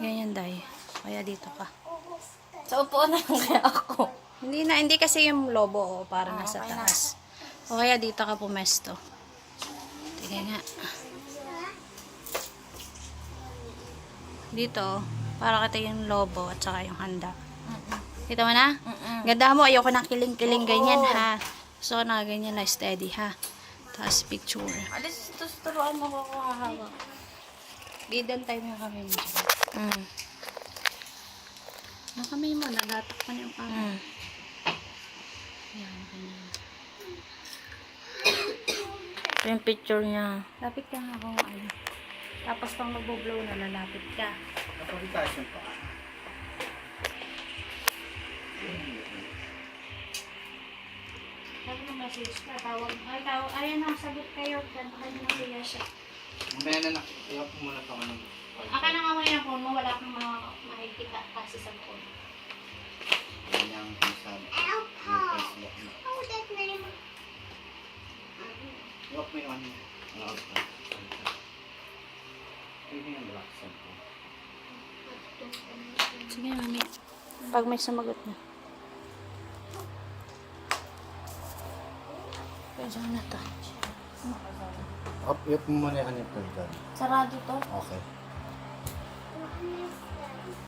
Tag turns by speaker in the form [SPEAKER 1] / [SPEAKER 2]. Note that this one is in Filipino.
[SPEAKER 1] Ganyan, Day. Kaya dito ka.
[SPEAKER 2] Sa upuan na lang kaya ako.
[SPEAKER 1] Hindi kasi yung lobo, para nasa
[SPEAKER 2] okay
[SPEAKER 1] taas. O kaya dito ka pumesto. Tingnan nga. Dito, para kita yung lobo at saka yung handa. Kita mo na? Ganda mo, ayoko ng kiling-kiling ganyan, ha? So, na ganyan na steady, ha? Tapos picture.
[SPEAKER 2] Alis, turuan mo ko kung hahawak.
[SPEAKER 1] Bidan tayo mo kami mo dyan. Ang kamay mo, nagatak pa na yung kamay. Ayan, ganyan.
[SPEAKER 2] Ito yung picture niya.
[SPEAKER 1] Lapit ka nga kung ano. Tapos pang mag-blow na, lalapit ka.
[SPEAKER 3] Kapag-itasyon pa.
[SPEAKER 1] Sabi ng message ka, tawag. Ayan ang sagot kayo. Kaya na siya siya.
[SPEAKER 3] Mamaya na nakikiyap mo muna pa ako ng...
[SPEAKER 1] Aka na nga mo yung phone mo, wala kang makikita kasi sa phone.
[SPEAKER 3] Yan yung sabi. Yung Facebook mo. Lock mo yung ano. Lock mo. Ano yung black cellphone?
[SPEAKER 1] Sige, mami. Pag may sumagot na. Pwede na to.
[SPEAKER 3] Up mo muna yung ano yung program.
[SPEAKER 2] Sarado to.
[SPEAKER 3] Okay.